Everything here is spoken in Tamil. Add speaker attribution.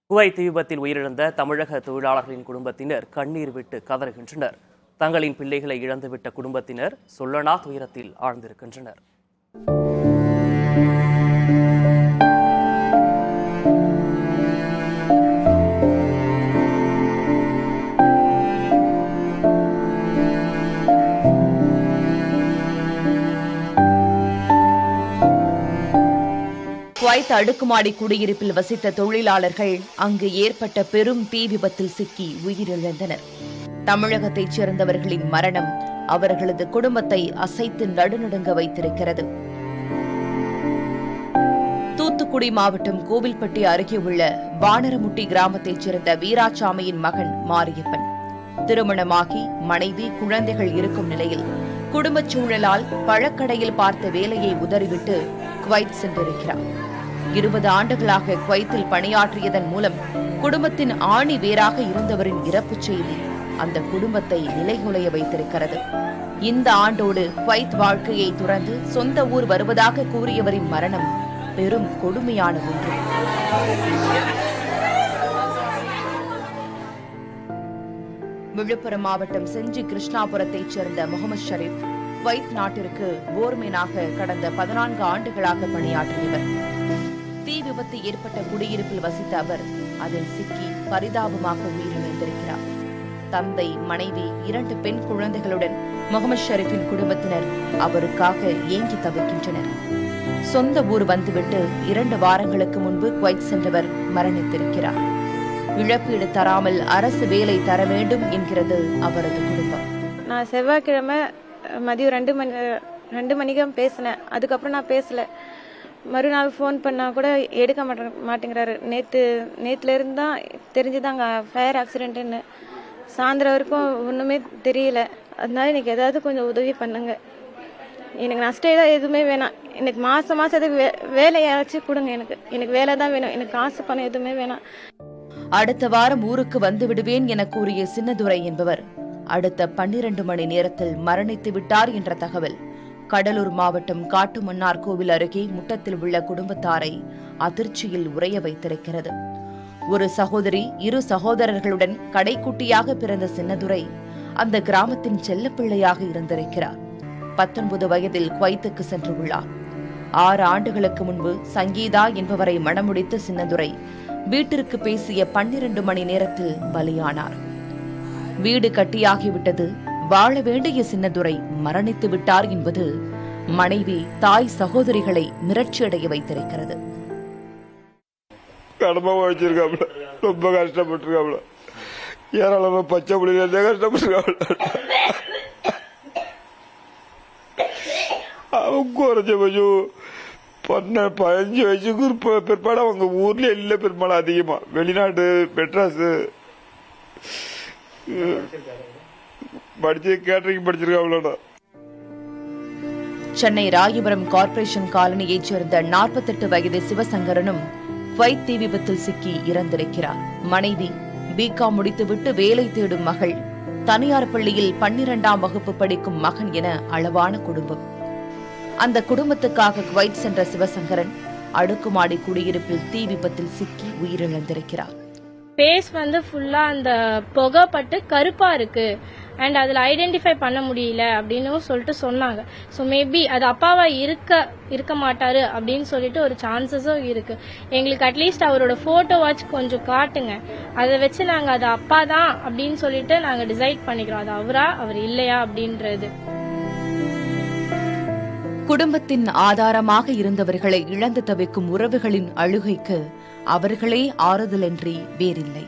Speaker 1: குவைத் விபத்தில் உயிரிழந்த தமிழக தொழிலாளர்களின் குடும்பத்தினர் கண்ணீர் விட்டு கதறுகின்றனர். தங்களின் பிள்ளைகளை இழந்துவிட்ட குடும்பத்தினர் சொல்லனா துயரத்தில் ஆழ்ந்திருக்கின்றனர்.
Speaker 2: குவைத் அடுக்குமாடி குடியிருப்பில் வசித்த தொழிலாளர்கள் அங்கு ஏற்பட்ட பெரும் தீ விபத்தில் சிக்கி உயிரிழந்தனர். தமிழகத்தைச் சேர்ந்தவர்களின் மரணம் அவர்களது குடும்பத்தை அசைத்து நடுநடுங்க வைத்திருக்கிறது. தூத்துக்குடி மாவட்டம் கோவில்பட்டி அருகே உள்ள வானரமுட்டி கிராமத்தைச் சேர்ந்த வீராசாமியின் மகன் மாரியப்பன் திருமணமாகி மனைவி குழந்தைகள் இருக்கும் நிலையில் குடும்பச் சூழலால் பழக்கடையில் பார்த்த வேலையை உதறிவிட்டு குவைத் சென்றிருக்கிறார். 20 ஆண்டுகளாக குவைத்தில் பணியாற்றியதன் மூலம் குடும்பத்தின் ஆணி வேராக இருந்தவரின் இறப்புச் செய்தி அந்த குடும்பத்தை நிலைகுலைய வைத்திருக்கிறது. இந்த ஆண்டோடு குவைத் வாழ்க்கையை துறந்து சொந்த ஊர் வருவதாக கூறியவரின் மரணம் பெரும் கொடுமையான ஒன்று. விழுப்புரம் மாவட்டம் செஞ்சி கிருஷ்ணாபுரத்தைச் சேர்ந்த முகமது ஷரீப் குவைத் நாட்டிற்கு போர்மேனாக கடந்த 14 ஆண்டுகளாக பணியாற்றியவர். தீ விபத்து ஏற்பட்ட குடியிருப்பில் வசித்த அவர் அதில் சிக்கி பரிதாபமாக உயிரிழந்திருக்கிறார். தந்தை, மனைவி, 2 பெண் குழந்தைகளுடன் முகமது ஷரீஃபின் குடும்பத்தினர் அவருக்காக ஏங்கி தவிக்கின்றனர். சொந்த ஊர் வந்துவிட்டு 2 வாரங்களுக்கு முன்பு குவைத் சென்றவர் மரணித்திருக்கிறார். இழப்பீடு தராமல் அரசு வேலை தர வேண்டும் என்கிறது அவரது குடும்பம்.
Speaker 3: நான் செவ்வாய்க்கிழமை மதியம் 2 மணிக்கு பேசினேன். அதுக்கப்புறம் நான் பேசல. மறுநாள் ஃபோன் பண்ணால் கூட எடுக்க மாட்டேங்கிறாரு. நேற்றுலேருந்து தான் தெரிஞ்சுதாங்க ஃபயர் ஆக்சிடென்ட்டுன்னு. சாயந்தரம் வரைக்கும் ஒன்றுமே தெரியல. அதனால எனக்கு ஏதாவது கொஞ்சம் உதவி பண்ணுங்க. எனக்கு நஷ்டம் எதுவுமே வேணாம். எனக்கு மாதம் அதுக்கு வேலையாச்சும் கொடுங்க. எனக்கு வேலை தான் வேணும். எனக்கு காசு பணம் எதுவுமே வேணாம்.
Speaker 2: அடுத்த வாரம் ஊருக்கு வந்து விடுவேன் என கூறிய சின்னதுரை என்பவர் அடுத்த 12 மணி நேரத்தில் மரணித்து விட்டார் என்ற தகவல் கடலூர் மாவட்டம் காட்டுமன்னார் கோவில் அருகே முட்டத்தில் உள்ள குடும்பத்தாரை அதிர்ச்சியில் உறைய வைத்திருக்கிறது. ஒரு சகோதரி, 2 சகோதரர்களுடன் கடைக்குட்டியாக பிறந்த சின்னதுரை அந்த கிராமத்தின் செல்லப்பிள்ளையாக இருந்திருக்கிறார். 19 வயதில் குவைத்துக்கு சென்றுள்ளார். 6 ஆண்டுகளுக்கு முன்பு சங்கீதா என்பவரை மணமுடித்த சின்னதுரை வீட்டிற்கு பேசிய 12 மணி நேரத்தில் பலியானார். வீடு கட்டியாகிவிட்டது, வாழ வேண்டிய சின்னதுரை மரணித்து விட்டார் என்பது மனைவி, தாய், சகோதரிகளை மிரட்சியடைய வைத்திருக்கிறது.
Speaker 4: கடமை வச்சிருக்காப்ல, ரொம்ப கஷ்டப்பட்டிருக்காப்ல, ஏராளமா பச்சை புள்ளில கஷ்டப்பட்டிருக்காப்ல. அவங்க குறைஞ்சபட்சம் 15 வயசுக்கு பிற்பாடு அவங்க ஊர்ல இல்ல, பெரும்பாலும் அதிகமா வெளிநாட்டு மெட்ராஸ் படிச்சு கேட்டரிங் படிச்சிருக்காங்களா.
Speaker 2: சென்னை ராயபுரம் கார்ப்பரேஷன் காலனியைச் சேர்ந்த 48 வயது சிவசங்கரனும் குவைத் தீ விபத்தில் சிக்கி இறந்திருக்கிறார். மனைவி பிகாம் முடித்துவிட்டு வேலை தேடும் மகள், தனியார் பள்ளியில் 12ஆம் வகுப்பு படிக்கும் மகன் என அளவான குடும்பம். அந்த குடும்பத்துக்காக குவைத் சென்ற சிவசங்கரன் அடுக்குமாடி குடியிருப்பில் தீ விபத்தில் சிக்கி உயிரிழந்திருக்கிறார்.
Speaker 5: பேஸ் ஃபுல்லா அந்த புகை பட்டு கருப்பா இருக்கு அண்ட் அதில் ஐடென்டிஃபை பண்ண முடியல அப்படின்னு சொல்லிட்டு சொன்னாங்க. ஸோ மேபி அது அப்பாவா இருக்க மாட்டாரு அப்படின்னு சொல்லிட்டு ஒரு சான்சஸும் இருக்கு. எங்களுக்கு அட்லீஸ்ட் அவரோட போட்டோவாச்சும் கொஞ்சம் காட்டுங்க. அதை வச்சு நாங்கள் அது அப்பா தான் அப்படின்னு சொல்லிட்டு நாங்கள் டிசைட் பண்ணிக்கிறோம். அது அவரா அவர் இல்லையா அப்படின்றது.
Speaker 2: குடும்பத்தின் ஆதாரமாக இருந்தவர்களை இழந்து தவிக்கும் உறவுகளின் அழுகைக்கு அவர்களே ஆறுதலின்றி வேறில்லை.